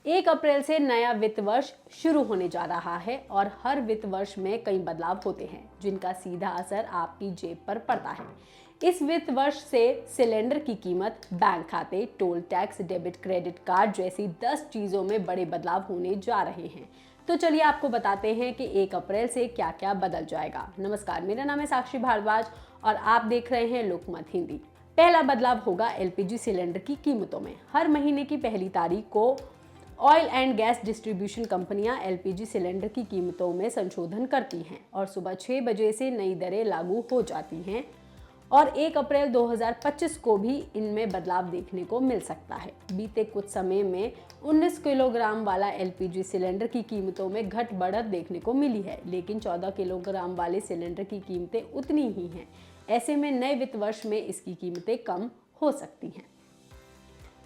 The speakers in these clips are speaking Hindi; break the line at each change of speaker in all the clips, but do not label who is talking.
1 अप्रैल से नया वित्त वर्ष शुरू होने जा रहा है और हर वित्त वर्ष में कई बदलाव होते हैं जिनका सीधा असर आपकी जेब पर पड़ता है। इस वित्त वर्ष से सिलेंडर की कीमत, बैंक खाते, toll tax, debit credit card जैसी 10 चीजों में बड़े बदलाव होने जा रहे हैं। तो चलिए आपको बताते हैं कि 1 अप्रैल से क्या क्या बदल जाएगा। नमस्कार, मेरा नाम है साक्षी भारद्वाज और आप देख रहे हैं लोकमत हिंदी। पहला बदलाव होगा एलपीजी सिलेंडर की कीमतों में। हर महीने की पहली तारीख को ऑयल एंड गैस डिस्ट्रीब्यूशन कंपनियां एलपीजी सिलेंडर की कीमतों में संशोधन करती हैं और सुबह 6 बजे से नई दरें लागू हो जाती हैं और 1 अप्रैल 2025 को भी इनमें बदलाव देखने को मिल सकता है। बीते कुछ समय में 19 किलोग्राम वाला एलपीजी सिलेंडर की कीमतों में घट बढ़त देखने को मिली है, लेकिन 14 किलोग्राम वाले सिलेंडर की कीमतें उतनी ही हैं। ऐसे में नए वित्त वर्ष में इसकी कीमतें कम हो सकती हैं।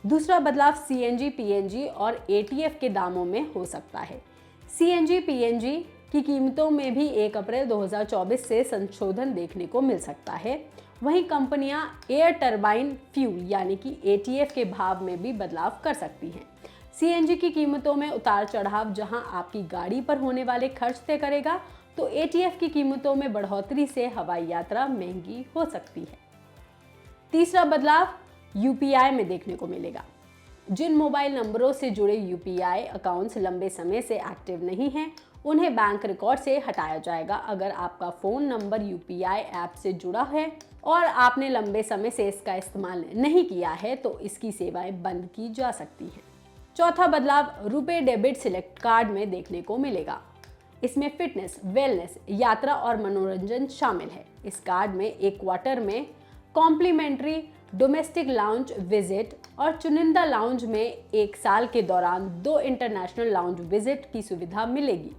दूसरा बदलाव सीएनजी, पीएनजी और एटीएफ के दामों में हो सकता है। सीएनजी, पीएनजी की कीमतों में भी 1 अप्रैल 2024 से संशोधन देखने को मिल सकता है। वहीं कंपनियां एयर टरबाइन फ्यूल यानी कि एटीएफ के भाव में भी बदलाव कर सकती हैं। सीएनजी की कीमतों में उतार चढ़ाव जहां आपकी गाड़ी पर होने वाले खर्च तय करेगा, तो एटीएफ की कीमतों में बढ़ोतरी से हवाई यात्रा महंगी हो सकती है। तीसरा बदलाव यूपीआई में देखने को मिलेगा। जिन मोबाइल नंबरों से जुड़े यूपीआई अकाउंट्स लंबे समय से एक्टिव नहीं हैं, उन्हें बैंक रिकॉर्ड से हटाया जाएगा। अगर आपका फ़ोन नंबर यूपीआई ऐप से जुड़ा है और आपने लंबे समय से इसका इस्तेमाल नहीं किया है, तो इसकी सेवाएं बंद की जा सकती हैं। चौथा बदलाव रुपे डेबिट सिलेक्ट कार्ड में देखने को मिलेगा। इसमें फिटनेस, वेलनेस, यात्रा और मनोरंजन शामिल है। इस कार्ड में एक क्वार्टर में कॉम्प्लीमेंट्री डोमेस्टिक लाउंज विजिट और चुनिंदा लाउंज में 1 साल के दौरान 2 इंटरनेशनल लाउंज विजिट की सुविधा मिलेगी।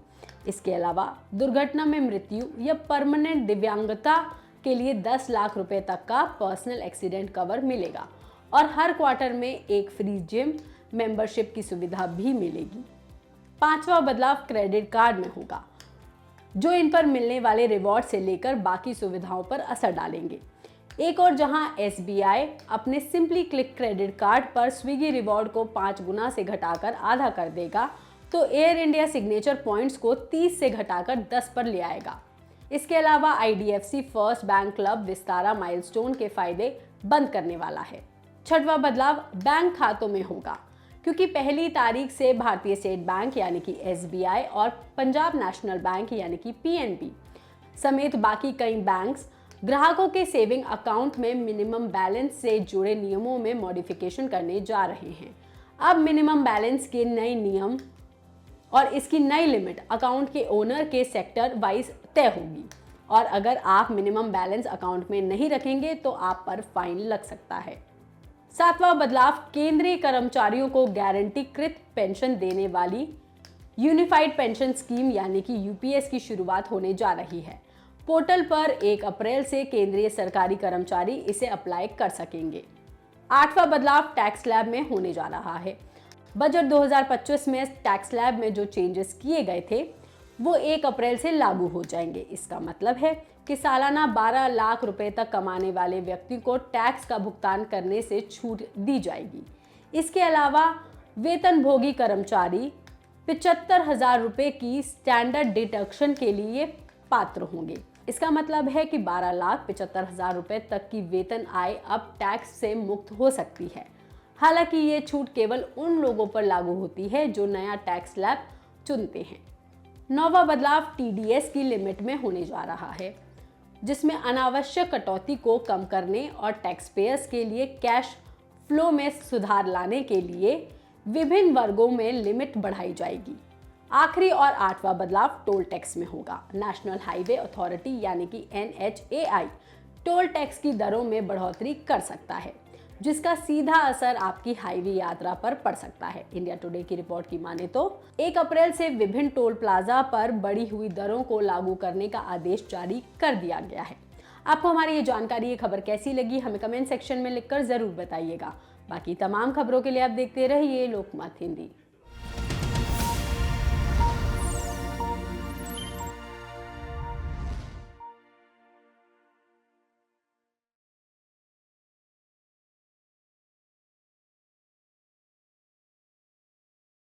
इसके अलावा दुर्घटना में मृत्यु या परमानेंट दिव्यांगता के लिए 10 लाख रुपए तक का पर्सनल एक्सीडेंट कवर मिलेगा और हर क्वार्टर में एक फ्री जिम मेंबरशिप की सुविधा भी मिलेगी। पांचवा बदलाव क्रेडिट कार्ड में होगा, जो इन पर मिलने वाले रिवॉर्ड से लेकर बाकी सुविधाओं पर असर डालेंगे। एक और जहां एसबीआई अपने सिंपली क्लिक क्रेडिट कार्ड पर स्विगी रिवॉर्ड को 5 गुना से घटाकर आधा कर देगा, तो एयर इंडिया सिग्नेचर पॉइंट्स को 30 से घटाकर 10 पर ले आएगा। इसके अलावा IDFC first bank club Vistara milestone के फायदे बंद करने वाला है। छठवां बदलाव बैंक खातों में होगा, क्योंकि पहली तारीख से भारतीय स्टेट बैंक यानी कि एसबीआई और पंजाब नेशनल बैंक यानी कि पीएनबी समेत बाकी कई बैंक्स ग्राहकों के सेविंग अकाउंट में मिनिमम बैलेंस से जुड़े नियमों में मॉडिफिकेशन करने जा रहे हैं। अब मिनिमम बैलेंस के नए नियम और इसकी नई लिमिट अकाउंट के ओनर के सेक्टर वाइज तय होगी और अगर आप मिनिमम बैलेंस अकाउंट में नहीं रखेंगे तो आप पर फाइन लग सकता है। सातवां बदलाव केंद्रीय कर्मचारियों को गारंटीकृत पेंशन देने वाली यूनिफाइड पेंशन स्कीम यानी कि यूपीएस की शुरुआत होने जा रही है। पोर्टल पर 1 अप्रैल से केंद्रीय सरकारी कर्मचारी इसे अप्लाई कर सकेंगे। आठवां बदलाव टैक्स स्लैब में होने जा रहा है। बजट 2025 में टैक्स स्लैब में जो चेंजेस किए गए थे वो 1 अप्रैल से लागू हो जाएंगे। इसका मतलब है कि सालाना 12 लाख रुपए तक कमाने वाले व्यक्ति को टैक्स का भुगतान करने से छूट दी जाएगी। इसके अलावा वेतनभोगी कर्मचारी 75,000 रुपए की स्टैंडर्ड डिडक्शन के लिए पात्र होंगे। इसका मतलब है कि 12,75,000 रुपए तक की वेतन आय अब टैक्स से मुक्त हो सकती है। हालांकि ये छूट केवल उन लोगों पर लागू होती है जो नया टैक्स स्लैब चुनते हैं। नौवां बदलाव टीडीएस की लिमिट में होने जा रहा है, जिसमें अनावश्यक कटौती को कम करने और टैक्स पेयर्स के लिए कैश फ्लो में सुधार लाने के लिए विभिन्न वर्गों में लिमिट बढ़ाई जाएगी। आखिरी और आठवां बदलाव टोल टैक्स में होगा। नेशनल हाईवे अथॉरिटी यानी कि एनएचएआई टोल टैक्स की दरों में बढ़ोतरी कर सकता है, जिसका सीधा असर आपकी हाईवे यात्रा पर पड़ सकता है। इंडिया टुडे की रिपोर्ट की माने तो 1 अप्रैल से विभिन्न टोल प्लाजा पर बढ़ी हुई दरों को लागू करने का आदेश जारी कर दिया गया है। आपको हमारी ये जानकारी, ये खबर कैसी लगी, हमें कमेंट सेक्शन में लिखकर जरूर बताइएगा। बाकी तमाम खबरों के लिए आप देखते रहिए लोकमत हिंदी।